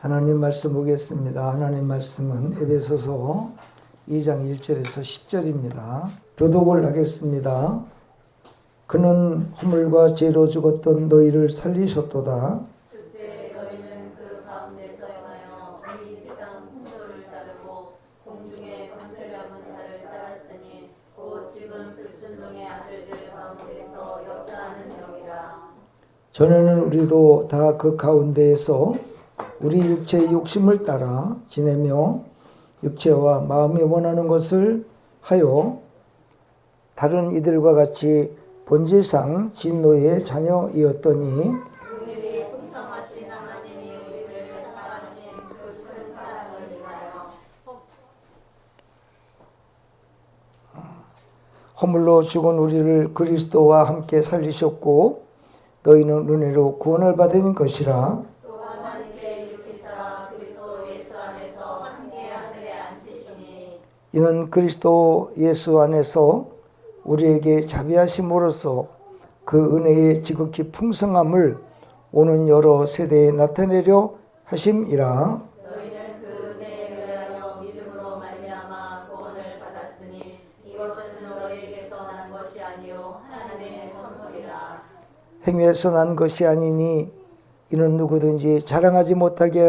하나님 말씀 보겠습니다. 하나님 말씀은 에베소서 2장 1절에서 10절입니다. 교독을 하겠습니다. 그는 허물과 죄로 죽었던 너희를 살리셨도다. 그때 너희는 그 가운데서 행하여 이 세상 풍조를 따르고 공중의 권세 잡은 자를 따랐으니 곧 지금 불순종의 아들들 가운데서 역사하는 영이라. 전에는 우리도 다 그 가운데에서 우리 육체의 욕심을 따라 지내며 육체와 마음이 원하는 것을 하여 다른 이들과 같이 본질상 진노의 자녀이었더니 우리의 풍성하신 하나님이 우리를 사랑하신 그 큰 사랑을 인하여 허물로 죽은 우리를 그리스도와 함께 살리셨고 너희는 은혜로 구원을 받은 것이라. 또 하나님께 일으키사 그리스도 예수 안에서 함께 하늘에 앉히시니 이는 그리스도 예수 안에서 우리에게 자비하심으로써 그 은혜의 지극히 풍성함을 오는 여러 세대에 나타내려 하심이라. 너희는 그 은혜에 의하여 믿음으로 말미암아 구원을 받았으니 이것은 너희에게서 난 것이 아니요 하나님의 선물이라. 행위에서 난 것이 아니니 이는 누구든지 자랑하지 못하게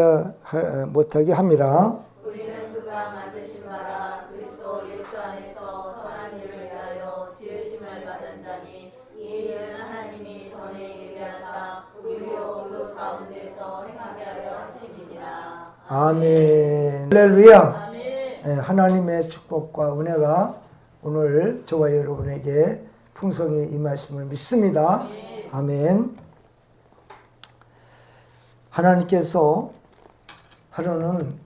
함이라. 우리는 그가 만드신 바라 그리스도 예수 안에서 선한 일을 위하여 지으심을 받은 자니 이 일은 하나님이 전에 예비하사 우리로 그 가운데서 행하게 하려 하심이니라. 아멘. 할렐루야. 아멘. 하나님의 축복과 은혜가 오늘 저와 여러분에게 풍성히 임하심을 믿습니다. 아멘. 하나님께서 하루는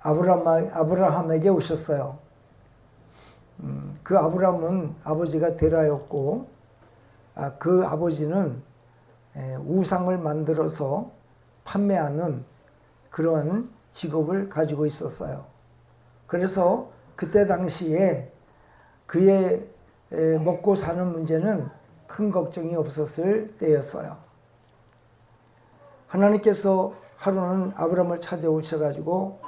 아브라함에게 오셨어요. 그 아브라함은 아버지가 데라였고 그 아버지는 우상을 만들어서 판매하는 그런 직업을 가지고 있었어요. 그래서 그때 당시에 그의 먹고 사는 문제는 큰 걱정이 없었을 때였어요. 하나님께서 하루는 아브라함을 찾아오셔가지고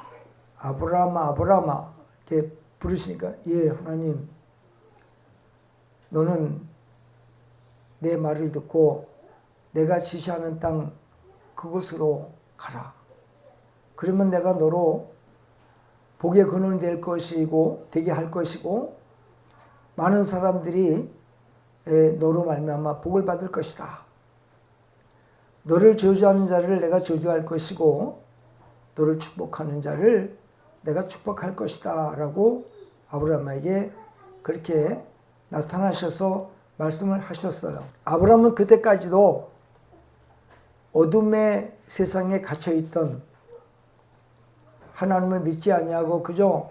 아브라함아 아브라함아 이렇게 부르시니까 예 하나님 너는 내 말을 듣고 내가 지시하는 땅 그곳으로 가라. 그러면 내가 너로 복의 근원이 될 것이고 되게 할 것이고 많은 사람들이 너로 말미암아 복을 받을 것이다. 너를 저주하는 자를 내가 저주할 것이고 너를 축복하는 자를 내가 축복할 것이다 라고 아브라함에게 그렇게 나타나셔서 말씀을 하셨어요. 아브라함은 그때까지도 어둠의 세상에 갇혀있던 하나님을 믿지 아니하고 그저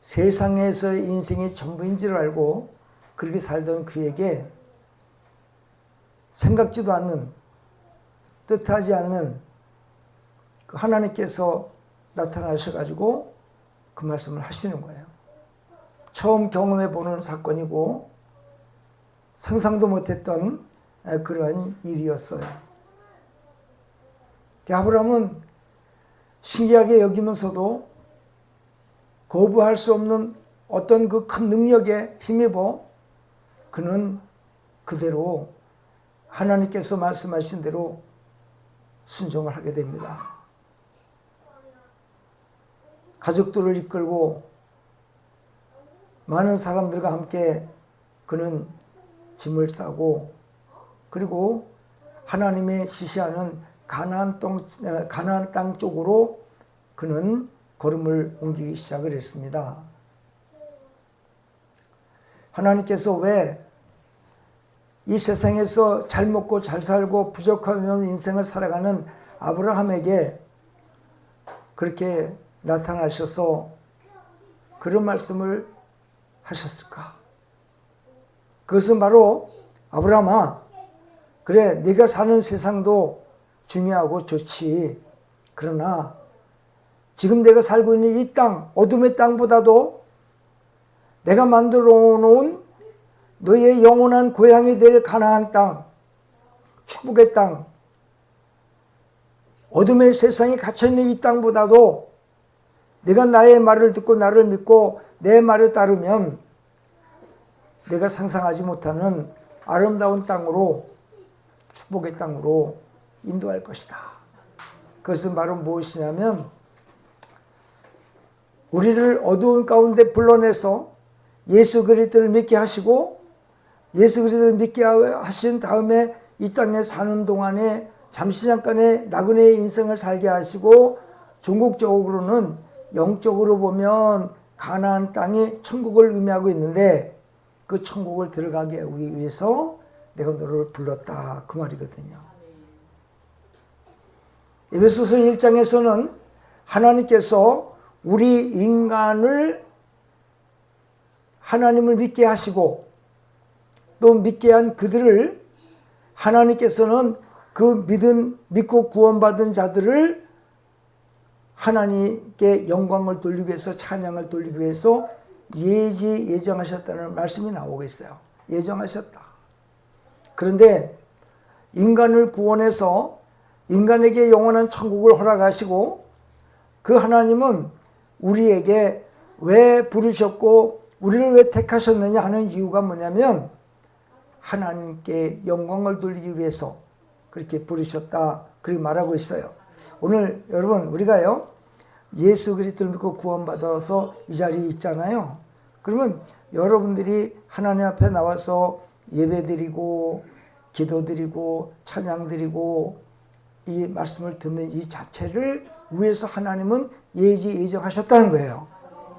세상에서의 인생이 전부인 줄 알고 그렇게 살던 그에게 생각지도 않는 뜻하지 않는 그 하나님께서 나타나셔가지고 그 말씀을 하시는 거예요. 처음 경험해 보는 사건이고 상상도 못했던 그런 일이었어요. 아브라함은 신기하게 여기면서도 거부할 수 없는 어떤 그 큰 능력에 힘입어 그는 그대로 하나님께서 말씀하신 대로 순종을 하게 됩니다. 가족들을 이끌고 많은 사람들과 함께 그는 짐을 싸고 그리고 하나님의 지시하는 가나안 땅 쪽으로 그는 걸음을 옮기기 시작을 했습니다. 하나님께서 왜 이 세상에서 잘 먹고 잘 살고 부족하면 인생을 살아가는 아브라함에게 그렇게 나타나셔서 그런 말씀을 하셨을까? 그것은 바로 아브라함아 그래 네가 사는 세상도 중요하고 좋지. 그러나 지금 내가 살고 있는 이 땅 어둠의 땅보다도 내가 만들어 놓은 너의 영원한 고향이 될 가나안 땅 축복의 땅 어둠의 세상에 갇혀있는 이 땅보다도 내가 나의 말을 듣고 나를 믿고 내 말을 따르면 내가 상상하지 못하는 아름다운 땅으로, 축복의 땅으로 인도할 것이다. 그것은 바로 무엇이냐면 우리를 어두운 가운데 불러내서 예수 그리스도를 믿게 하시고 예수 그리스도를 믿게 하신 다음에 이 땅에 사는 동안에 잠시 잠깐의 나그네의 인생을 살게 하시고 궁극적으로는 영적으로 보면 가나안 땅이 천국을 의미하고 있는데 그 천국을 들어가게 하기 위해서 내가 너를 불렀다, 그 말이거든요. 에베소서 1장에서는 하나님께서 우리 인간을 하나님을 믿게 하시고 또 믿게 한 그들을 하나님께서는 그 믿고 구원받은 자들을 하나님께 영광을 돌리기 위해서, 찬양을 돌리기 위해서 예정하셨다는 말씀이 나오고 있어요. 예정하셨다. 그런데 인간을 구원해서 인간에게 영원한 천국을 허락하시고 그 하나님은 우리에게 왜 부르셨고 우리를 왜 택하셨느냐 하는 이유가 뭐냐면 하나님께 영광을 돌리기 위해서 그렇게 부르셨다, 그렇게 말하고 있어요. 오늘 여러분 우리가요 예수 그리스도를 믿고 구원받아서 이 자리에 있잖아요. 그러면 여러분들이 하나님 앞에 나와서 예배드리고 기도드리고 찬양드리고 이 말씀을 듣는 이 자체를 위해서 하나님은 예정하셨다는 거예요.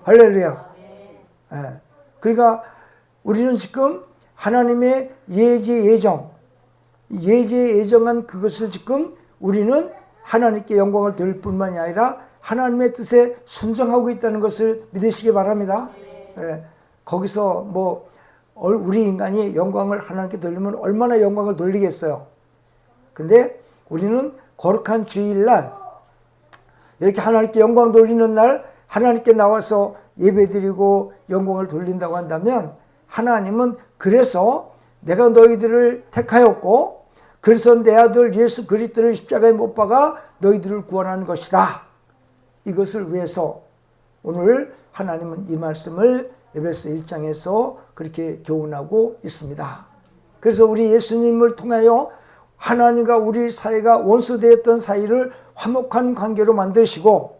할렐루야. 네. 그러니까 우리는 지금 하나님의 예정한 그것을 지금 우리는 하나님께 영광을 돌릴 뿐만이 아니라 하나님의 뜻에 순종하고 있다는 것을 믿으시기 바랍니다. 네. 거기서 뭐 우리 인간이 영광을 하나님께 돌리면 얼마나 영광을 돌리겠어요. 근데 우리는 거룩한 주일날 이렇게 하나님께 영광 돌리는 날 하나님께 나와서 예배드리고 영광을 돌린다고 한다면 하나님은 그래서 내가 너희들을 택하였고 그래서 내 아들 예수 그리스도를 십자가에 못 박아 너희들을 구원하는 것이다. 이것을 위해서 오늘 하나님은 이 말씀을 에베소 1장에서 그렇게 교훈하고 있습니다. 그래서 우리 예수님을 통하여 하나님과 우리 사이가 원수되었던 사이를 화목한 관계로 만드시고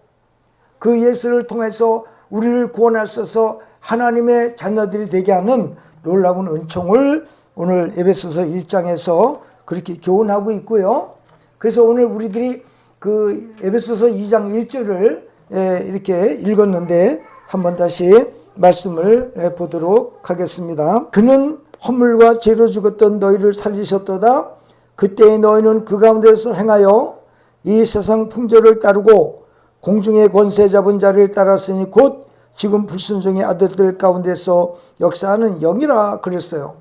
그 예수를 통해서 우리를 구원하셔서 하나님의 자녀들이 되게 하는 놀라운 은총을 오늘 에베소서 1장에서 그렇게 교훈하고 있고요. 그래서 오늘 우리들이 그 에베소서 2장 1절을 이렇게 읽었는데 한번 다시 말씀을 보도록 하겠습니다. 그는 허물과 죄로 죽었던 너희를 살리셨도다. 그때 너희는 그 가운데서 행하여 이 세상 풍조를 따르고 공중의 권세 잡은 자를 따랐으니 곧 지금 불순종의 아들들 가운데서 역사하는 영이라 그랬어요.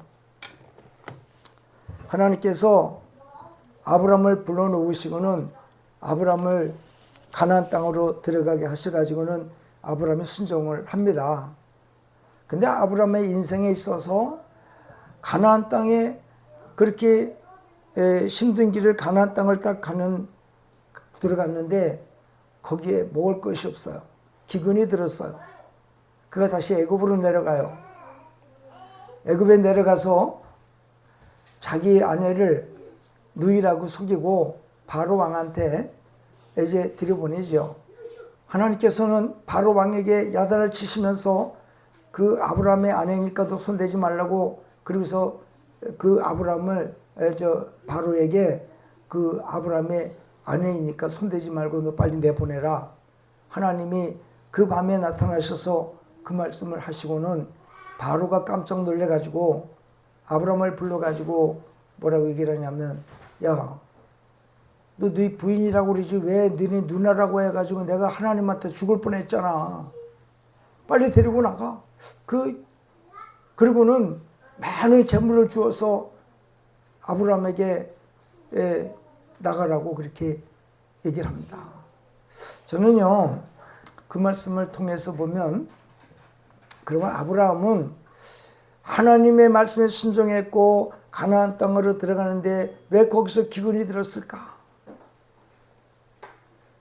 하나님께서 아브라함을 불러놓으시고는 아브라함을 가나안 땅으로 들어가게 하셔가지고는 아브라함이 순종을 합니다. 근데 아브라함의 인생에 있어서 가나안 땅에 그렇게 힘든 길을 가나안 땅을 딱 들어갔는데 거기에 먹을 것이 없어요. 기근이 들었어요. 그가 다시 애굽으로 내려가요. 애굽에 내려가서 자기 아내를 누이라고 속이고 바로 왕한테 이제 들여보내죠. 하나님께서는 바로 왕에게 야단을 치시면서 그 아브라함의 아내니까도 손대지 말라고, 그리고서 그 아브라함을 바로에게 그 아브라함의 아내이니까 손대지 말고 너 빨리 내보내라. 하나님이 그 밤에 나타나셔서 그 말씀을 하시고는 바로가 깜짝 놀래가지고 아브라함을 불러가지고 뭐라고 얘기를 하냐면, 야, 너 네 부인이라고 그러지 왜 너네 누나라고 해가지고 내가 하나님한테 죽을 뻔했잖아. 빨리 데리고 나가. 그리고는 많은 재물을 주어서 아브라함에게 나가라고 그렇게 얘기를 합니다. 저는요, 그 말씀을 통해서 보면, 그러면 아브라함은 하나님의 말씀에 순종했고 가나안 땅으로 들어가는데 왜 거기서 기근이 들었을까?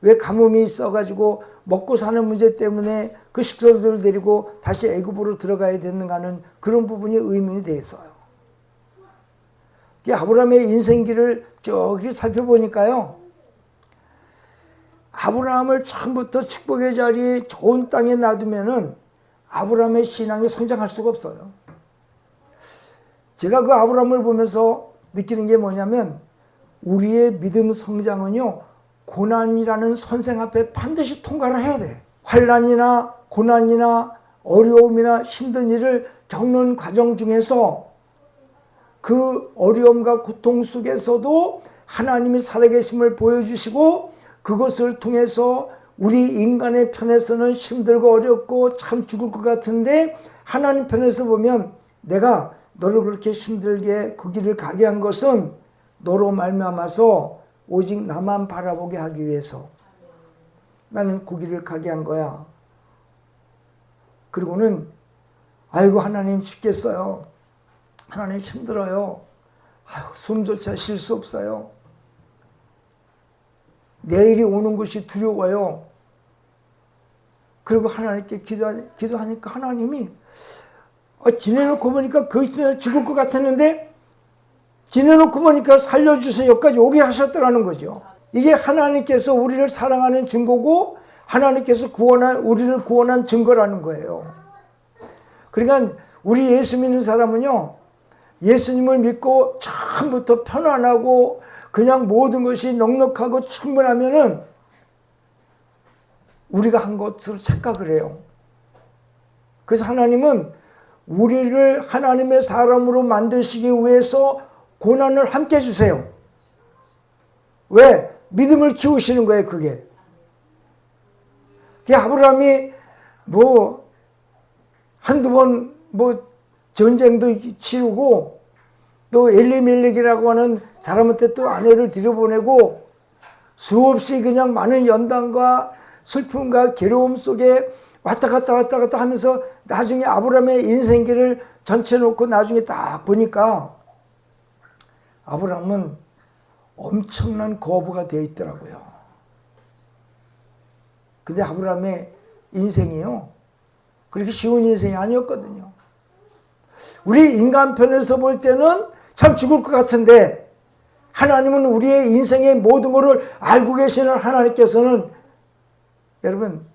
왜 가뭄이 있어가지고 먹고 사는 문제 때문에 그 식솔들을 데리고 다시 애굽으로 들어가야 되는가는 그런 부분이 의문이 돼 있어요. 아브라함의 인생길을 쭉 살펴보니까요, 아브라함을 처음부터 축복의 자리에 좋은 땅에 놔두면은 아브라함의 신앙이 성장할 수가 없어요. 제가 그 아브라함을 보면서 느끼는 게 뭐냐면, 우리의 믿음 성장은요, 고난이라는 선생 앞에 반드시 통과를 해야 돼. 환난이나 고난이나 어려움이나 힘든 일을 겪는 과정 중에서 그 어려움과 고통 속에서도 하나님이 살아계심을 보여주시고, 그것을 통해서 우리 인간의 편에서는 힘들고 어렵고 참 죽을 것 같은데, 하나님 편에서 보면 내가 너를 그렇게 힘들게 그 길을 가게 한 것은 너로 말미암아서 오직 나만 바라보게 하기 위해서 나는 그 길을 가게 한 거야. 그리고는 아이고 하나님 죽겠어요. 하나님 힘들어요. 아이고 숨조차 쉴 수 없어요. 내일이 오는 것이 두려워요. 그리고 하나님께 기도하니까 하나님이 지내놓고 보니까 그 이튿날 죽을 것 같았는데 지내놓고 보니까 살려주세요 여기까지 오게 하셨더라는 거죠. 이게 하나님께서 우리를 사랑하는 증거고 하나님께서 우리를 구원한 증거라는 거예요. 그러니까 우리 예수 믿는 사람은요, 예수님을 믿고 처음부터 편안하고 그냥 모든 것이 넉넉하고 충분하면은 우리가 한 것으로 착각을 해요. 그래서 하나님은 우리를 하나님의 사람으로 만드시기 위해서 고난을 함께 주세요. 왜? 믿음을 키우시는 거예요, 그게. 아브라함이 한두 번 전쟁도 치르고 또 엘리멜렉이라고 하는 사람한테 또 아내를 들여보내고 수없이 그냥 많은 연단과 슬픔과 괴로움 속에 왔다 갔다 하면서 나중에 아브라함의 인생길을 전체 놓고 나중에 딱 보니까 아브라함은 엄청난 거부가 되어 있더라고요. 근데 아브라함의 인생이요, 그렇게 쉬운 인생이 아니었거든요. 우리 인간 편에서 볼 때는 참 죽을 것 같은데 하나님은 우리의 인생의 모든 것을 알고 계시는 하나님께서는 여러분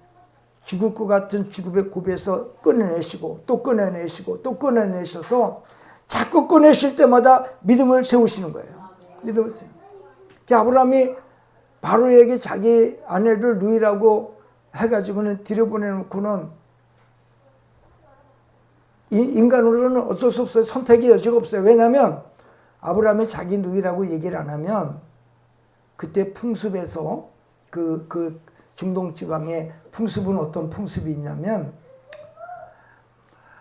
죽을 것 같은 죽음의 고비에서 꺼내내시고 또 꺼내내시고 또 꺼내내셔서 자꾸 꺼내실 때마다 믿음을 세우시는 거예요. 믿음을 세우세요. 아브라함이 바로에게 자기 아내를 누이라고 해가지고는 들여보내놓고는 인간으로는 어쩔 수 없어요. 선택의 여지가 없어요. 왜냐하면 아브라함이 자기 누이라고 얘기를 안 하면 그때 풍습에서 그 중동 지방의 풍습은 어떤 풍습이 있냐면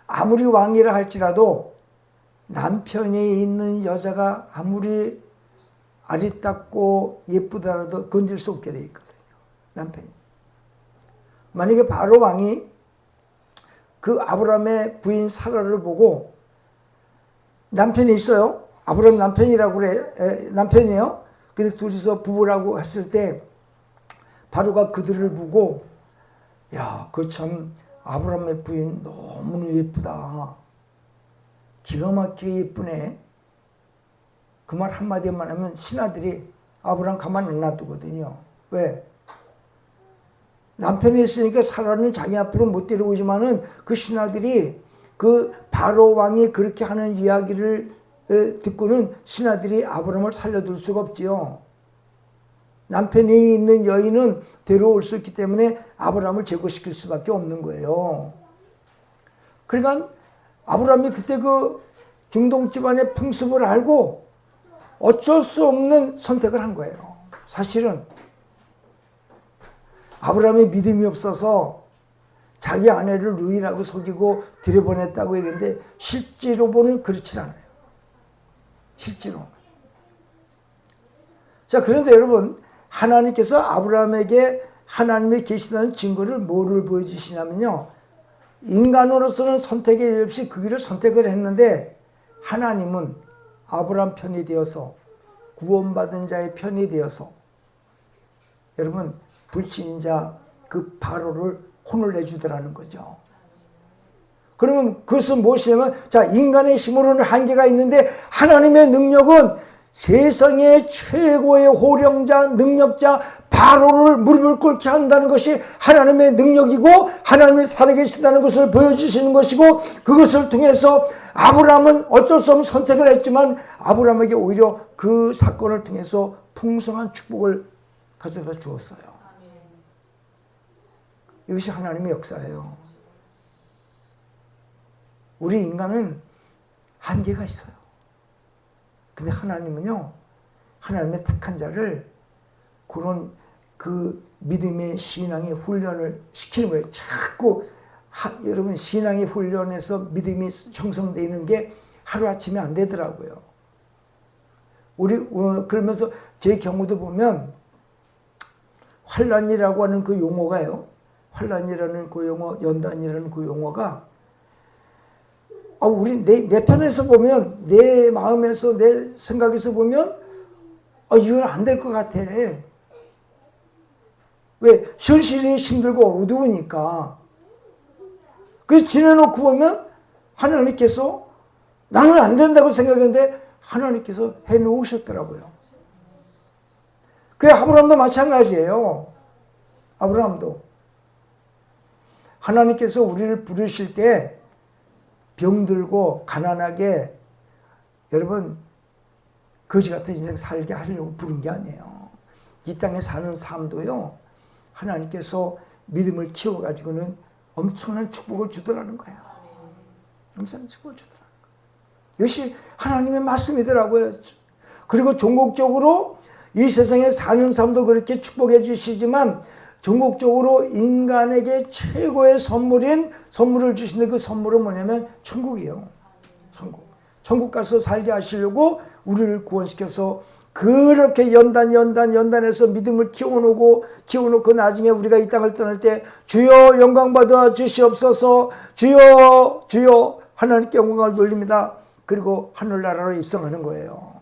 아무리 왕이라 할지라도 남편이 있는 여자가 아무리 아리따고 예쁘더라도 건질 수 없게 돼 있거든요. 남편이. 만약에 바로 왕이 그 아브라함의 부인 사라를 보고 남편이 있어요. 아브라함 남편이라고 그래. 남편이에요. 근데 둘이서 부부라고 했을 때 바로가 그들을 보고 야, 그 참 아브라함의 부인 너무나 예쁘다. 기가 막히게 예쁘네. 그 말 한마디만 하면 신하들이 아브라함 가만 안 놔두거든요. 왜? 남편이 있으니까 사라는 자기 앞으로 못 데려오지만은 그 신하들이 그 바로 왕이 그렇게 하는 이야기를 듣고는 신하들이 아브라함을 살려둘 수가 없지요. 남편이 있는 여인은 데려올 수 있기 때문에 아브라함을 제거시킬 수밖에 없는 거예요. 그러니까 아브라함이 그때 그 중동 집안의 풍습을 알고 어쩔 수 없는 선택을 한 거예요. 사실은 아브라함이 믿음이 없어서 자기 아내를 루이라고 속이고 들여보냈다고 얘기했는데 실제로 보면 그렇지 않아요. 실제로. 자, 그런데 여러분, 하나님께서 아브라함에게 하나님의 계시다는 증거를 뭐를 보여주시냐면요, 인간으로서는 선택의 여지 없이 그 길을 선택을 했는데 하나님은 아브라함 편이 되어서 구원받은 자의 편이 되어서 여러분 불신자 그 바로를 혼을 내주더라는 거죠. 그러면 그것은 무엇이냐면, 자, 인간의 힘으로는 한계가 있는데 하나님의 능력은 세상의 최고의 호령자, 능력자 바로를 무릎을 꿇게 한다는 것이 하나님의 능력이고 하나님이 살아계신다는 것을 보여주시는 것이고, 그것을 통해서 아브라함은 어쩔 수 없는 선택을 했지만 아브라함에게 오히려 그 사건을 통해서 풍성한 축복을 가져다 주었어요. 이것이 하나님의 역사예요. 우리 인간은 한계가 있어요. 근데 하나님은요, 하나님의 택한 자를 그런 그 믿음의 신앙의 훈련을 시키는 거예요. 자꾸 여러분, 신앙의 훈련에서 믿음이 형성되는 게 하루아침에 안 되더라고요. 그러면서 제 경우도 보면 환란이라고 하는 그 용어가요. 환란이라는 그 용어, 연단이라는 그 용어가 우리 내 편에서 보면, 내 마음에서, 내 생각에서 보면 이건 안 될 것 같아. 왜? 현실이 힘들고 어두우니까. 그래서 지내놓고 보면 하나님께서, 나는 안 된다고 생각했는데 하나님께서 해놓으셨더라고요. 그게 아브라함도 마찬가지예요. 아브라함도 하나님께서 우리를 부르실 때 병들고 가난하게, 여러분, 거지 같은 인생 살게 하려고 부른 게 아니에요. 이 땅에 사는 삶도요, 하나님께서 믿음을 키워가지고는 엄청난 축복을 주더라는 거예요. 엄청난 축복을 주더라는 거예요. 이것이 하나님의 말씀이더라고요. 그리고 종국적으로 이 세상에 사는 삶도 그렇게 축복해 주시지만 전국적으로 인간에게 최고의 선물을 주시는데, 그 선물은 뭐냐면 천국이에요. 천국 가서 살게 하시려고 우리를 구원시켜서 그렇게 연단해서 믿음을 키워놓고 나중에 우리가 이 땅을 떠날 때 주여 영광 받아 주시옵소서, 주여 하나님께 영광을 돌립니다. 그리고 하늘나라로 입성하는 거예요.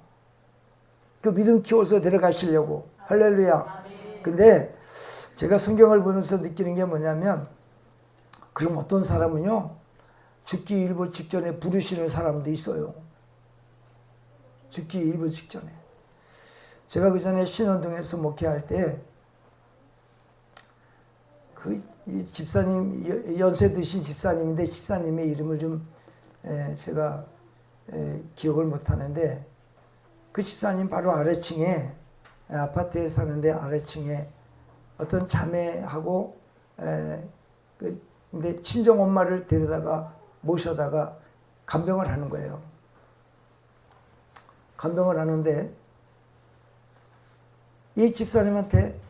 그 믿음 키워서 데려가시려고. 할렐루야. 근데 제가 성경을 보면서 느끼는 게 뭐냐면, 그럼 어떤 사람은요, 죽기 일부 직전에 부르시는 사람도 있어요. 죽기 일부 직전에. 제가 그 전에 신원동에서 목회할 때, 이 집사님, 연세 드신 집사님인데, 집사님의 이름을 좀 제가 기억을 못 하는데, 그 집사님 바로 아래층에, 아파트에 사는데 아래층에 어떤 자매하고 근데 친정 엄마를 모셔다가 간병을 하는 거예요. 간병을 하는데 이 집사님한테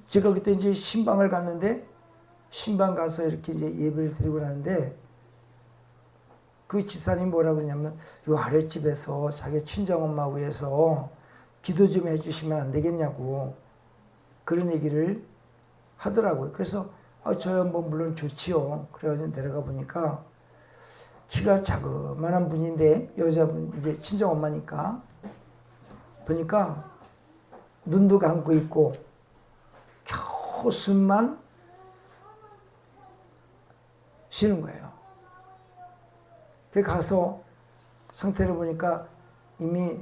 제가 그때 이제 신방을 갔는데, 신방 가서 이렇게 이제 예배를 드리고 나는데 그 집사님이 뭐라고 그러냐면, 이 아랫집에서 자기 친정 엄마 위해서 기도 좀 해주시면 안 되겠냐고 그런 얘기를 하더라고요. 그래서 저야 뭐 물론 좋지요. 그래가지고 내려가 보니까 키가 자그마한 분인데, 여자분, 이제 친정 엄마니까 보니까 눈도 감고 있고 겨우 숨만 쉬는 거예요. 그 가서 상태를 보니까 이미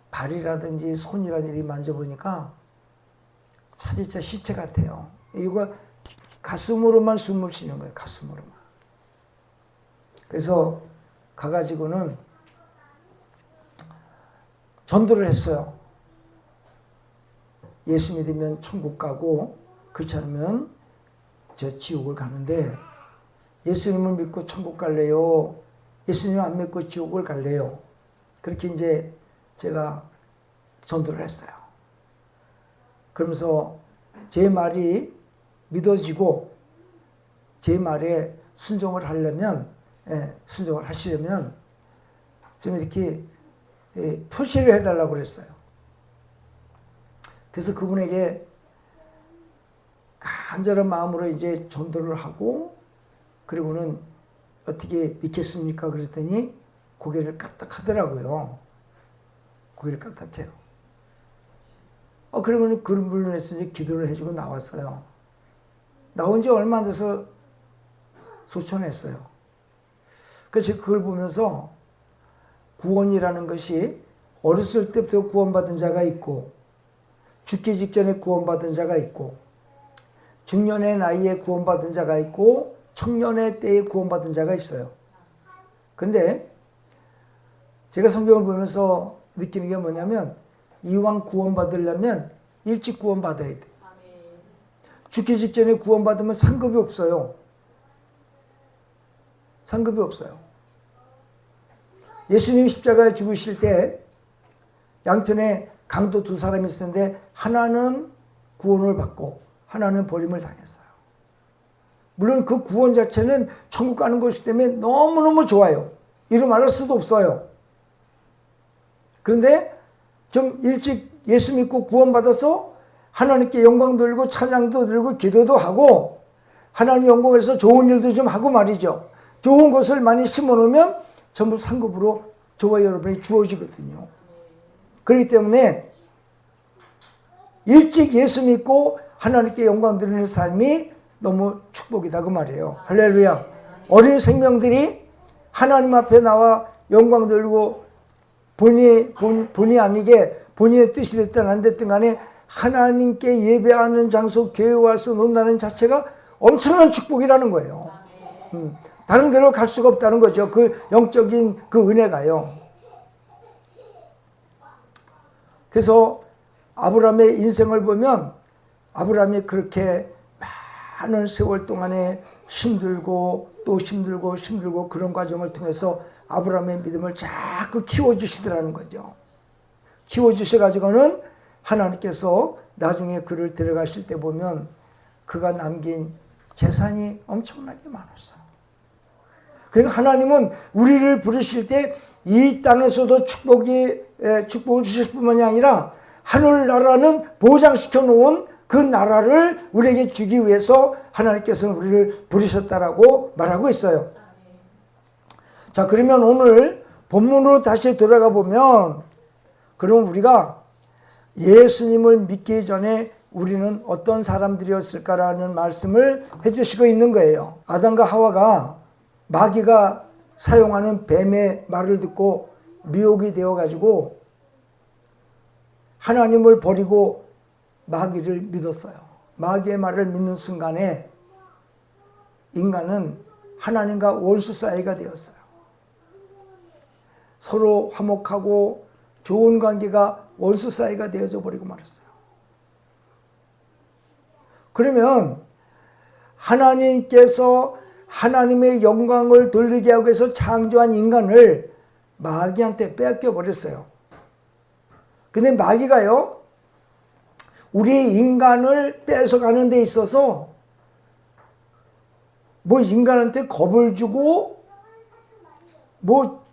발이라든지 손이라든지 만져보니까 차디차 시체 같아요. 이거 가슴으로만 숨을 쉬는 거예요. 가슴으로만. 그래서 가가지고는 전도를 했어요. 예수 믿으면 천국 가고, 그렇지 않으면 저 지옥을 가는데, 예수님을 믿고 천국 갈래요? 예수님 안 믿고 지옥을 갈래요? 그렇게 이제 제가 전도를 했어요. 그러면서 제 말이 믿어지고 제 말에 순종을 하시려면 좀 이렇게 표시를 해달라고 그랬어요. 그래서 그분에게 간절한 마음으로 이제 전도를 하고, 그리고는 어떻게 믿겠습니까? 그랬더니 고개를 까딱하더라고요. 고개를 까딱해요. 그러면 그런 물론에서 이제 기도를 해주고 나왔어요. 나온 지 얼마 안 돼서 소천했어요. 그래서 그걸 보면서 구원이라는 것이 어렸을 때부터 구원받은 자가 있고, 죽기 직전에 구원받은 자가 있고, 중년의 나이에 구원받은 자가 있고, 청년의 때에 구원받은 자가 있어요. 근데 제가 성경을 보면서 느끼는 게 뭐냐면, 이왕 구원받으려면 일찍 구원받아야 돼. 죽기 직전에 구원받으면 상급이 없어요. 상급이 없어요. 예수님 십자가에 죽으실 때 양편에 강도 두 사람이 있었는데 하나는 구원을 받고 하나는 버림을 당했어요. 물론 그 구원 자체는 천국 가는 것이기 때문에 너무너무 좋아요. 이루 말할 수도 없어요. 그런데 좀 일찍 예수 믿고 구원받아서 하나님께 영광 돌리고 찬양도 들고 기도도 하고 하나님 영광에서 좋은 일도 좀 하고 말이죠. 좋은 것을 많이 심어놓으면 전부 상급으로 저와 여러분이 주어지거든요. 그렇기 때문에 일찍 예수 믿고 하나님께 영광 드리는 삶이 너무 축복이다 그 말이에요. 할렐루야. 어린 생명들이 하나님 앞에 나와 영광 돌리고 본의 아니게 본인의 뜻이 됐든 안 됐든 간에 하나님께 예배하는 장소 교회에 와서 논다는 자체가 엄청난 축복이라는 거예요. 다른 데로 갈 수가 없다는 거죠. 그 영적인 그 은혜가요. 그래서 아브라함의 인생을 보면 아브라함이 그렇게 많은 세월 동안에 힘들고 또 힘들고 그런 과정을 통해서 아브라함의 믿음을 자꾸 키워주시더라는 거죠. 키워주셔가지고는 하나님께서 나중에 그를 데려가실 때 보면 그가 남긴 재산이 엄청나게 많았어요. 그러니까 하나님은 우리를 부르실 때 이 땅에서도 축복을 주실 뿐만이 아니라 하늘나라는 보장시켜 놓은 그 나라를 우리에게 주기 위해서 하나님께서는 우리를 부르셨다라고 말하고 있어요. 자, 그러면 오늘 본문으로 다시 돌아가 보면 그럼 우리가 예수님을 믿기 전에 우리는 어떤 사람들이었을까라는 말씀을 해주시고 있는 거예요. 아담과 하와가 마귀가 사용하는 뱀의 말을 듣고 미혹이 되어가지고 하나님을 버리고 마귀를 믿었어요. 마귀의 말을 믿는 순간에 인간은 하나님과 원수 사이가 되었어요. 서로 화목하고 좋은 관계가 원수 사이가 되어져 버리고 말았어요. 그러면 하나님께서 하나님의 영광을 돌리게 하기 위해서 창조한 인간을 마귀한테 빼앗겨 버렸어요. 근데 마귀가요, 우리 인간을 뺏어가는 데 있어서 뭐 인간한테 겁을 주고 뭐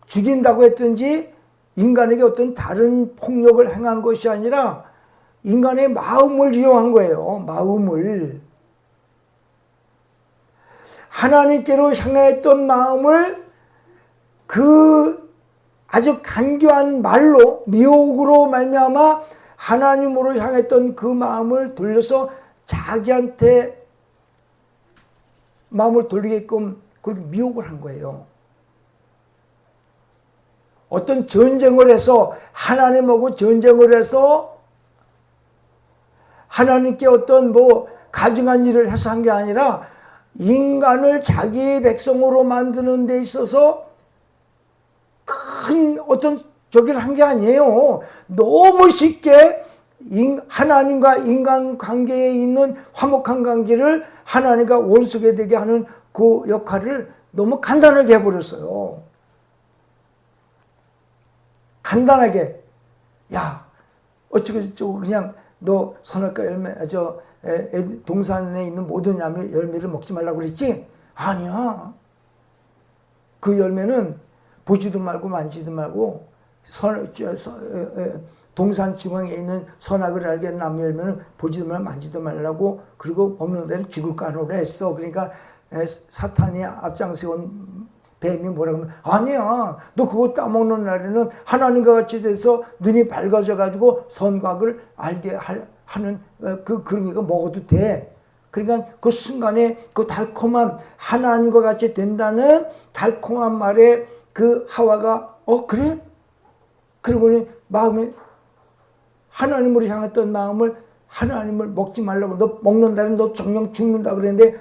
죽인다고 했든지 인간에게 어떤 다른 폭력을 행한 것이 아니라 인간의 마음을 이용한 거예요. 마음을. 하나님께로 향했던 마음을 그 아주 간교한 말로 미혹으로 말미암아 하나님으로 향했던 그 마음을 돌려서 자기한테 마음을 돌리게끔 그렇게 미혹을 한 거예요. 어떤 전쟁을 해서 하나님하고 전쟁을 해서 하나님께 어떤 뭐 가증한 일을 해서 한 게 아니라 인간을 자기 백성으로 만드는 데 있어서 큰 어떤 저기를 한 게 아니에요. 너무 쉽게 하나님과 인간 관계에 있는 화목한 관계를 하나님과 원수게 되게 하는 그 역할을 너무 간단하게 해버렸어요. 간단하게, 야, 어쩌고 그냥 너 선악과 열매, 동산에 있는 모든 열매를 먹지 말라고 그랬지? 아니야. 그 열매는 보지도 말고 만지도 말고 동산 중앙에 있는 선악을 알게 하는 나무 열매는 보지도 말고 만지도 말라고, 그리고 먹는 데는 죽을 까노라 했어. 그러니까 사탄이 앞장세운 뱀이 뭐라고 하면 아니야. 너 그거 따먹는 날에는 하나님과 같이 돼서 눈이 밝아져 가지고 선과 악을 알게 하는 그런 거 먹어도 돼. 그러니까 그 순간에 그 달콤한 하나님과 같이 된다는 달콤한 말에 그 하와가 그래? 그러고는 마음에 하나님으로 향했던 마음을 하나님을 먹지 말라고 너 먹는다면 너 정령 죽는다 그랬는데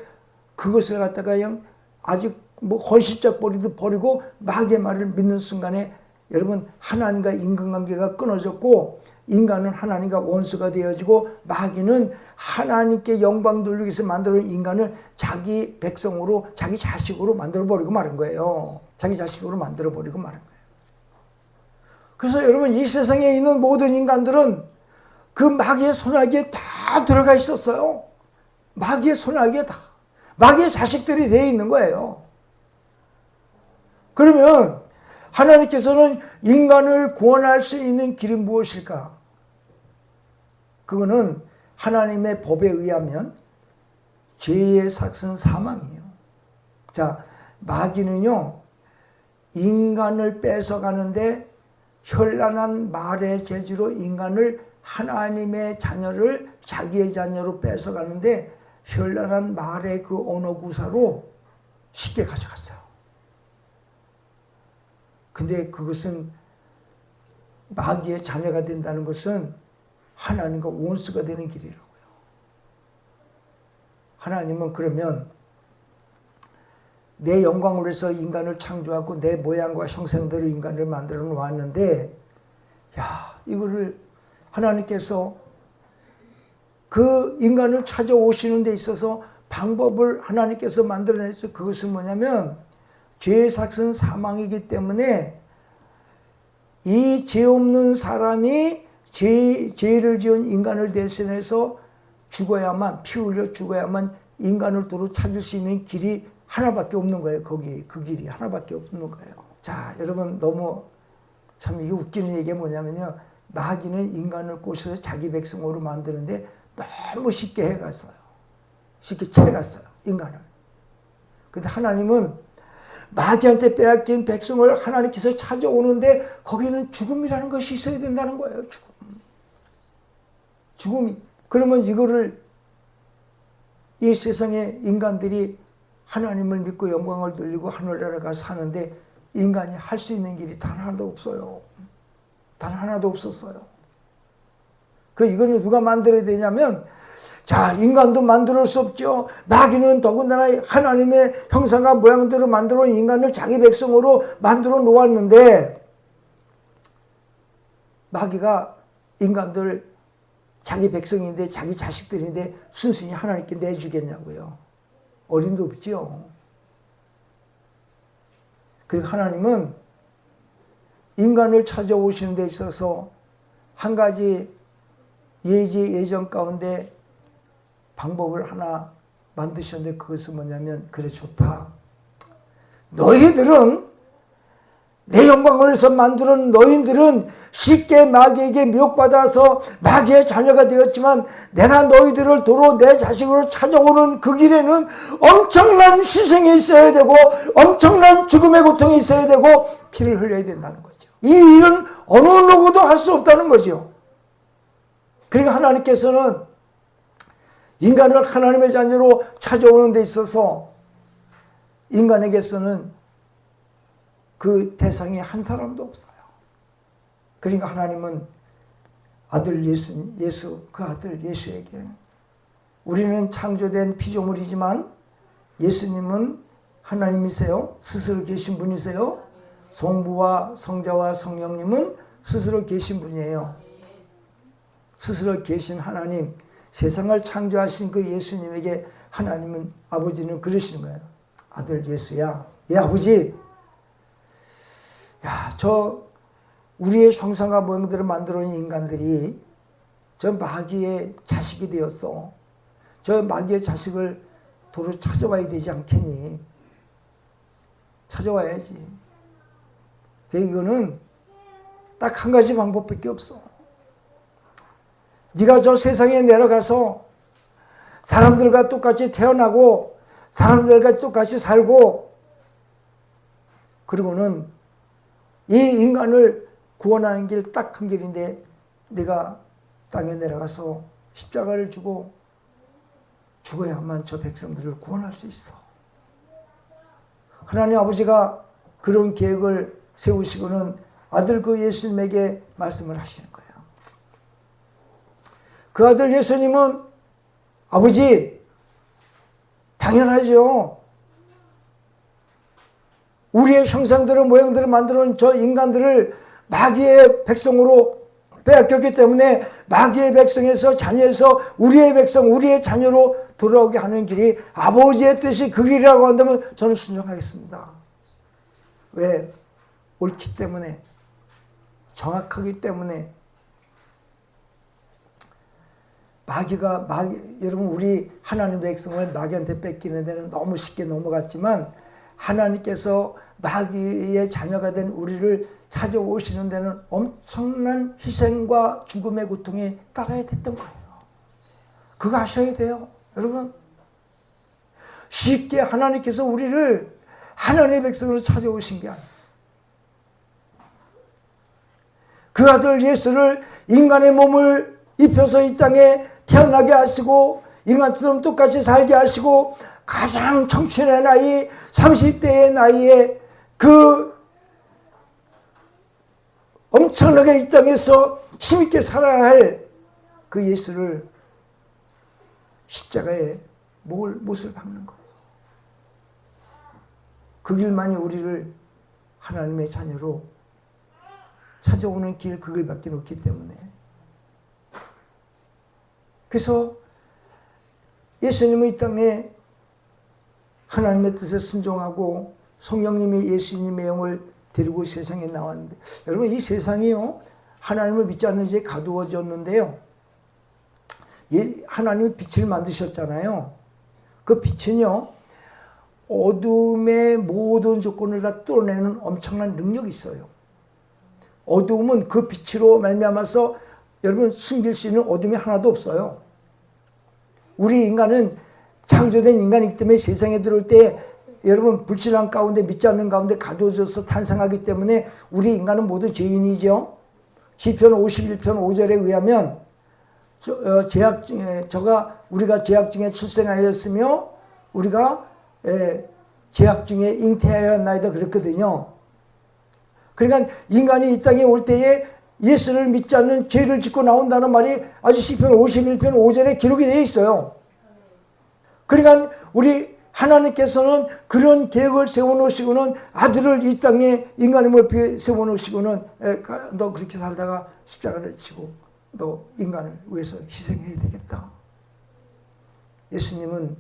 그것을 갖다가 그냥 아직 뭐 헌신적 버리고 마귀의 말을 믿는 순간에 여러분 하나님과 인간관계가 끊어졌고 인간은 하나님과 원수가 되어지고 마귀는 하나님께 영광 돌리기 위해서 만들어 인간을 자기 백성으로 자기 자식으로 만들어버리고 마는 거예요. 자기 자식으로 만들어버리고 마는 거예요. 그래서 여러분 이 세상에 있는 모든 인간들은 그 마귀의 손아귀에 다 들어가 있었어요. 마귀의 손아귀에 다. 마귀의 자식들이 되어 있는 거예요. 그러면 하나님께서는 인간을 구원할 수 있는 길이 무엇일까? 그거는 하나님의 법에 의하면 죄의 삭은 사망이에요. 자, 마귀는요, 인간을 뺏어가는데 현란한 말의 재주로 인간을 하나님의 자녀를 자기의 자녀로 뺏어가는데 현란한 말의 그 언어 구사로 쉽게 가져갔어요. 근데 그것은 마귀의 자녀가 된다는 것은 하나님과 원수가 되는 길이라고요. 하나님은 그러면 내 영광을 위해서 인간을 창조하고 내 모양과 형상대로 인간을 만들어 놓았는데 이거를 하나님께서 그 인간을 찾아오시는 데 있어서 방법을 하나님께서 만들어냈어요. 그것은 뭐냐면 죄의 삭은 사망이기 때문에 이 죄 없는 사람이 죄를 지은 인간을 대신해서 죽어야만, 피 흘려 죽어야만 인간을 도로 찾을 수 있는 길이 하나밖에 없는 거예요. 그 길이 하나밖에 없는 거예요. 자, 여러분 너무 참 이게 웃기는 얘기가 뭐냐면요. 마귀는 인간을 꼬셔서 자기 백성으로 만드는데 너무 쉽게 해갔어요. 쉽게 채갔어요. 인간을. 근데 하나님은 마귀한테 빼앗긴 백성을 하나님께서 찾아오는데 거기는 죽음이라는 것이 있어야 된다는 거예요. 죽음이. 그러면 이거를 이 세상의 인간들이 하나님을 믿고 영광을 돌리고 하늘나라에 가서 사는데 인간이 할 수 있는 길이 단 하나도 없어요. 단 하나도 없었어요. 이거는 누가 만들어야 되냐면 자, 인간도 만들 수 없죠. 마귀는 더군다나 하나님의 형상과 모양대로 만들어 놓은 인간을 자기 백성으로 만들어 놓았는데 마귀가 인간들 자기 백성인데 자기 자식들인데 순순히 하나님께 내주겠냐고요. 어림도 없죠. 그리고 하나님은 인간을 찾아오시는 데 있어서 한 가지 예정 가운데 방법을 하나 만드셨는데 그것은 뭐냐면 그래 좋다. 너희들은 내 영광을 위해서 만드는 너희들은 쉽게 마귀에게 미혹받아서 마귀의 자녀가 되었지만 내가 너희들을 도로 내 자식으로 찾아오는 그 길에는 엄청난 희생이 있어야 되고 엄청난 죽음의 고통이 있어야 되고 피를 흘려야 된다는 거죠. 이 일은 어느 누구도 할 수 없다는 거죠. 그러니까 하나님께서는 인간을 하나님의 자녀로 찾아오는 데 있어서 인간에게서는 그 대상이 한 사람도 없어요. 그러니까 하나님은 아들 예수 그 아들 예수에게 우리는 창조된 피조물이지만 예수님은 하나님이세요. 스스로 계신 분이세요. 성부와 성자와 성령님은 스스로 계신 분이에요. 스스로 계신 하나님, 세상을 창조하신 그 예수님에게 하나님은 아버지는 그러시는 거예요. 아들 예수야, 아버지, 우리의 형상과 모양대로 만들어 놓은 인간들이 저 마귀의 자식이 되었어. 저 마귀의 자식을 도로 찾아와야 되지 않겠니? 찾아와야지. 이거는 딱 한 가지 방법밖에 없어. 네가 저 세상에 내려가서 사람들과 똑같이 태어나고 사람들과 똑같이 살고 그리고는 이 인간을 구원하는 길 딱 한 길인데 내가 땅에 내려가서 십자가를 주고 죽어야만 저 백성들을 구원할 수 있어. 하나님 아버지가 그런 계획을 세우시고는 아들 그 예수님에게 말씀을 하시는 거예요. 그 아들 예수님은 아버지 당연하죠. 우리의 형상대로 모양대로 만들어 놓은 저 인간들을 마귀의 백성으로 빼앗겼기 때문에 마귀의 백성에서 자녀에서 우리의 백성, 우리의 자녀로 돌아오게 하는 길이 아버지의 뜻이 그 길이라고 한다면 저는 순종하겠습니다. 왜? 옳기 때문에, 정확하기 때문에. 여러분 우리 하나님 백성을 마귀한테 뺏기는 데는 너무 쉽게 넘어갔지만 하나님께서 마귀의 자녀가 된 우리를 찾아오시는 데는 엄청난 희생과 죽음의 고통이 따라야 됐던 거예요. 그거 아셔야 돼요. 여러분 쉽게 하나님께서 우리를 하나님의 백성으로 찾아오신 게 아니에요. 그 아들 예수를 인간의 몸을 입혀서 이 땅에 태어나게 하시고 인간처럼 똑같이 살게 하시고 가장 청춘의 나이 30대의 나이에 그 엄청나게 이 땅에서 힘있게 살아야 할 그 예수를 십자가에 못을 박는 거예요. 그 길만이 우리를 하나님의 자녀로 찾아오는 길 그 길밖에 없기 때문에. 그래서 예수님은 이 땅에 하나님의 뜻에 순종하고 성령님이 예수님의 영을 데리고 세상에 나왔는데 여러분 이 세상이요 하나님을 믿지 않는 이제 가두어졌는데요. 하나님이 빛을 만드셨잖아요. 그 빛은요 어둠의 모든 조건을 다 뚫어내는 엄청난 능력이 있어요. 어둠은 그 빛으로 말미암아서 여러분 숨길 수 있는 어둠이 하나도 없어요. 우리 인간은 창조된 인간이기 때문에 세상에 들어올 때 여러분 불신앙 가운데 믿지 않는 가운데 가두어져서 탄생하기 때문에 우리 인간은 모두 죄인이죠. 시편 51편 5절에 의하면 우리가 죄악 중에 출생하였으며 우리가 죄악 중에 잉태하였나이다 그랬거든요. 그러니까 인간이 이 땅에 올 때에 예수를 믿지 않는 죄를 짓고 나온다는 말이 아주 시편 51편 5절에 기록이 되어 있어요. 그러니까 우리 하나님께서는 그런 계획을 세워놓으시고는 아들을 이 땅에 인간의 몸에 세워놓으시고는 너 그렇게 살다가 십자가를 지고 너 인간을 위해서 희생해야 되겠다. 예수님은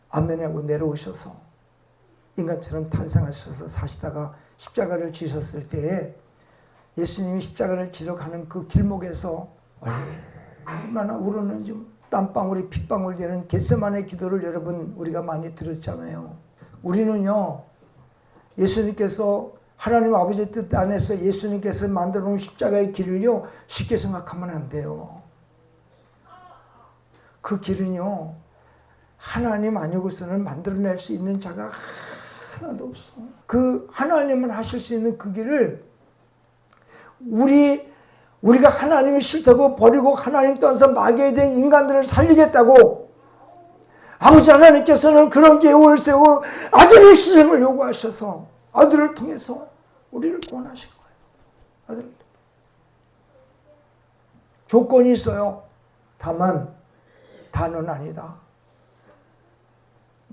안면하고 내려오셔서 인간처럼 탄생하셔서 사시다가 십자가를 지셨을 때에 예수님이 십자가를 지러 가는 그 길목에서 얼마나 울었는지 땀방울이 핏방울 되는 겟세마네 기도를 여러분 우리가 많이 들었잖아요. 우리는요 예수님께서 하나님 아버지의 뜻 안에서 예수님께서 만들어 놓은 십자가의 길을요 쉽게 생각하면 안 돼요. 그 길은요 하나님 아니고서는 만들어낼 수 있는 자가 하나도 없어. 그 하나님은 하실 수 있는 그 길을 우리가 하나님이 싫다고 버리고 하나님 떠나서 마귀에 된 인간들을 살리겠다고 아버지 하나님께서는 그런 계획을 세우고 아들의 희생을 요구하셔서 아들을 통해서 우리를 구원하신 거예요. 아들. 조건이 있어요. 다만 다는 아니다.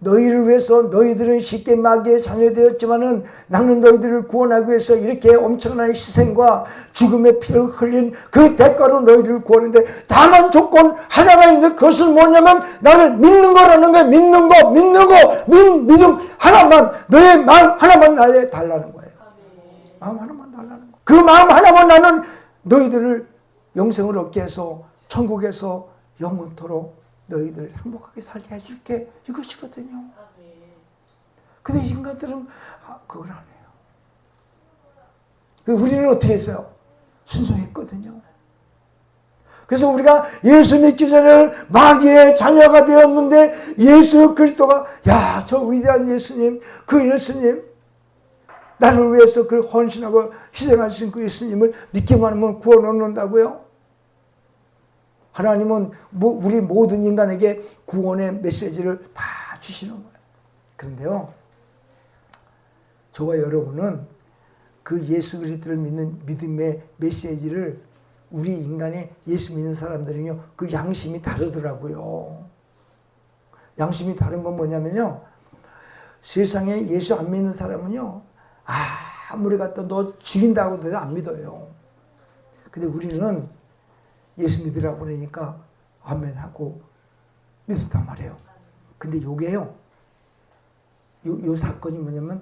너희를 위해서 너희들은 쉽게 마귀의 자녀되었지만은 나는 너희들을 구원하기 위해서 이렇게 엄청난 희생과 죽음의 피를 흘린 그 대가로 너희들을 구원했는데 다만 조건 하나가 있는데 그것은 뭐냐면 나를 믿는 거라는 거예요. 믿는 거 하나만 너의 마음 하나만 나에 달라는 거예요. 마음 하나만 달라는 거예요. 그 마음 하나만 나는 너희들을 영생을 얻게 해서 천국에서 영원토록 너희들 행복하게 살게 해줄게 이것이거든요. 근데 인간들은 그걸 안 해요. 우리는 어떻게 했어요? 순종했거든요. 그래서 우리가 예수 믿기 전에 마귀의 자녀가 되었는데 예수 그리스도가 저 위대한 예수님 그 예수님 나를 위해서 그 헌신하고 희생하신 그 예수님을 믿기만 하면 구원 얻는다고요? 하나님은 우리 모든 인간에게 구원의 메시지를 다 주시는 거예요. 그런데요, 저와 여러분은 그 예수 그리스도를 믿는 믿음의 메시지를 우리 인간의 예수 믿는 사람들은요, 그 양심이 다르더라고요. 양심이 다른 건 뭐냐면요, 세상에 예수 안 믿는 사람은요, 아무리 갖다 너 죽인다고 해도 안 믿어요. 근데 우리는 예수 믿으라고 그러니까 아멘 하고 믿었단 말이에요. 근데 요게요, 요 사건이 뭐냐면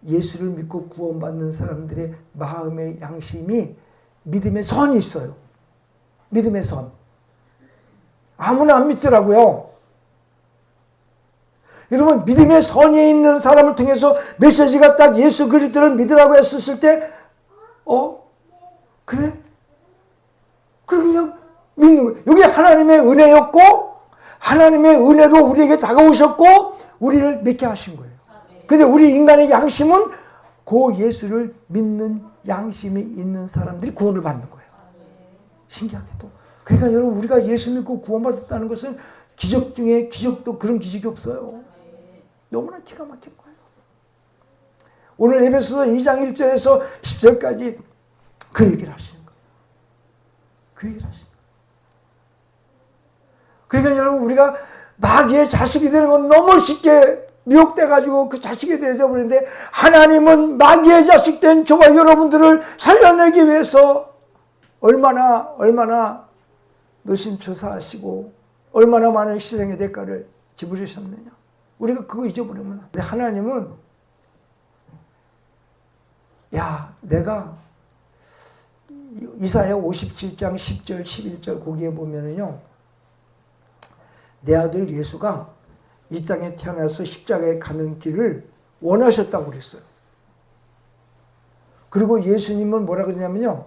예수를 믿고 구원받는 사람들의 마음의 양심이 믿음의 선이 있어요. 믿음의 선. 아무나 안 믿더라고요. 여러분, 믿음의 선이 있는 사람을 통해서 메시지가 딱 예수 그리스도를 믿으라고 했었을 때 그래? 그냥 믿는 거예요. 이게 하나님의 은혜였고, 하나님의 은혜로 우리에게 다가오셨고 우리를 믿게 하신 거예요. 근데 우리 인간의 양심은 그 예수를 믿는 양심이 있는 사람들이 구원을 받는 거예요. 신기하게도. 그러니까 여러분, 우리가 예수 믿고 구원받았다는 것은 기적 중에 기적도 그런 기적이 없어요. 너무나 기가 막힌 거예요. 오늘 에베소서 2장 1절에서 10절까지 그 얘기를 하시는 거예요. 그 얘기를 하시는 거예요. 그러니까 여러분, 우리가 마귀의 자식이 되는 건 너무 쉽게 미혹돼가지고 그 자식이 되어버리는데, 하나님은 마귀의 자식 된 저와 여러분들을 살려내기 위해서 얼마나 노심초사하시고 얼마나 많은 희생의 대가를 지불하셨느냐. 우리가 그거 잊어버리면 안 돼. 하나님은 내가 이사야 57장 10절 11절 거기에 보면은요, 내 아들 예수가 이 땅에 태어나서 십자가에 가는 길을 원하셨다고 그랬어요. 그리고 예수님은 뭐라 그러냐면요,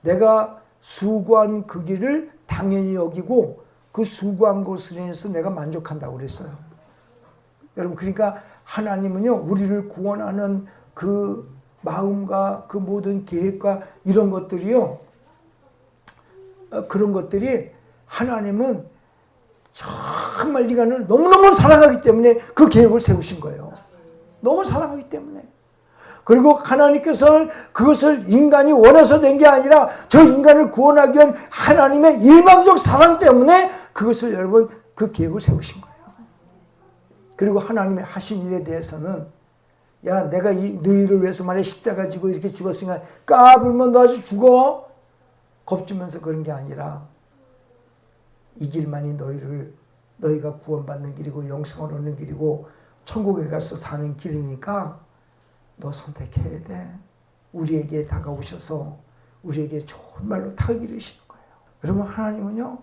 내가 수고한 그 길을 당연히 여기고 그 수고한 것으로 인해서 내가 만족한다고 그랬어요. 여러분, 그러니까 하나님은요, 우리를 구원하는 그 마음과 그 모든 계획과 이런 것들이요, 그런 것들이 하나님은 정말 인간을 너무너무 사랑하기 때문에 그 계획을 세우신 거예요. 너무 사랑하기 때문에. 그리고 하나님께서는 그것을 인간이 원해서 된 게 아니라 저 인간을 구원하기 위한 하나님의 일방적 사랑 때문에 그것을 여러분 그 계획을 세우신 거예요. 그리고 하나님의 하신 일에 대해서는 내가 너희를 위해서 말이야 십자가 지고 이렇게 죽었으니까 까불면 너 아주 죽어? 겁주면서 그런 게 아니라 이 길만이 너희가 구원받는 길이고 영생을 얻는 길이고 천국에 가서 사는 길이니까 너 선택해야 돼. 우리에게 다가오셔서 우리에게 좋은 말로 타기를 이루시는 거예요. 여러분, 하나님은요,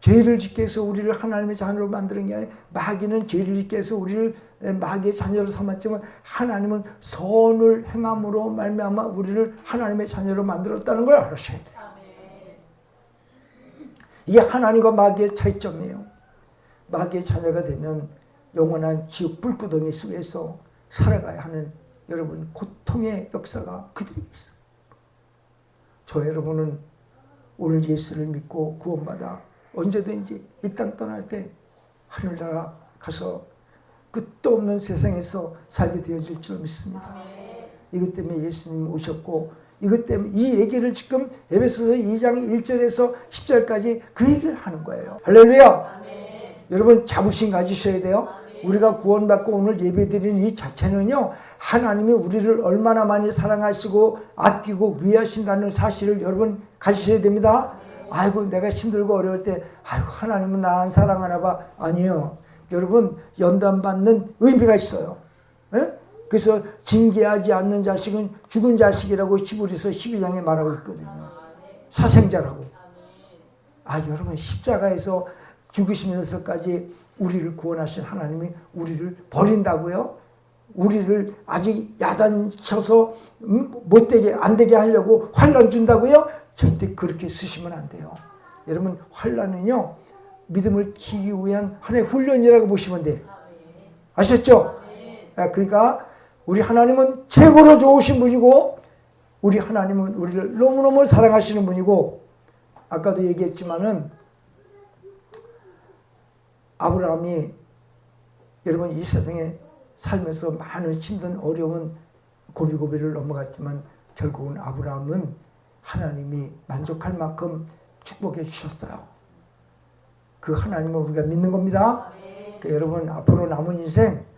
죄를 짓게 해서 우리를 하나님의 자녀로 만드는 게 아니라, 마귀는 죄를 짓게 해서 우리를 마귀의 자녀로 삼았지만 하나님은 선을 행함으로 말미암아 우리를 하나님의 자녀로 만들었다는 걸 알으셔야 돼요. 이게 하나님과 마귀의 차이점이에요. 마귀의 자녀가 되면 영원한 지옥 불구덩이 속에서 살아가야 하는 여러분 고통의 역사가 그들에게 있어요. 저 여러분은 오늘 예수를 믿고 구원받아 언제든지 이 땅 떠날 때 하늘나라 가서 끝도 없는 세상에서 살게 되어질 줄 믿습니다. 이것 때문에 예수님 오셨고, 이것 때문에 이 얘기를 지금 에베소서 2장 1절에서 10절까지 그 얘기를 하는 거예요. 할렐루야. 여러분, 자부심 가지셔야 돼요. 우리가 구원받고 오늘 예배드리는 이 자체는요, 하나님이 우리를 얼마나 많이 사랑하시고 아끼고 위하신다는 사실을 여러분 가지셔야 됩니다. 아이고, 내가 힘들고 어려울 때 하나님은 나 안 사랑하나 봐. 아니요. 여러분, 연단받는 의미가 있어요. 에? 그래서 징계하지 않는 자식은 죽은 자식이라고 히브리서 12장에 말하고 있거든요. 사생자라고. 여러분, 십자가에서 죽으시면서까지 우리를 구원하신 하나님이 우리를 버린다고요? 우리를 아직 야단쳐서 못되게 안 되게 하려고 환난 준다고요? 절대 그렇게 쓰시면 안 돼요. 여러분, 환난은요, 믿음을 키우기 위한 하나의 훈련이라고 보시면 돼요. 아셨죠? 그러니까 우리 하나님은 최고로 좋으신 분이고 우리 하나님은 우리를 너무너무 사랑하시는 분이고 아까도 얘기했지만은 아브라함이 여러분 이 세상에 살면서 많은 힘든 어려운 고비고비를 넘어갔지만 결국은 아브라함은 하나님이 만족할 만큼 축복해 주셨어요. 그 하나님을 우리가 믿는 겁니다. 그러니까 여러분 앞으로 남은 인생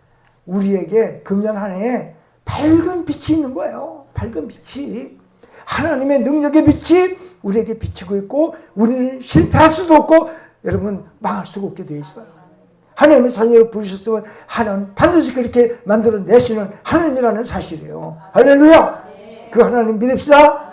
우리에게 금년 한 해에 밝은 빛이 있는 거예요. 밝은 빛이. 하나님의 능력의 빛이 우리에게 비치고 있고 우리는 실패할 수도 없고 여러분 망할 수가 없게 되어 있어요. 하나님의 자녀를 부르셨으면 하나님 반드시 그렇게 만들어내시는 하나님이라는 사실이에요. 할렐루야. 그 하나님 믿읍시다.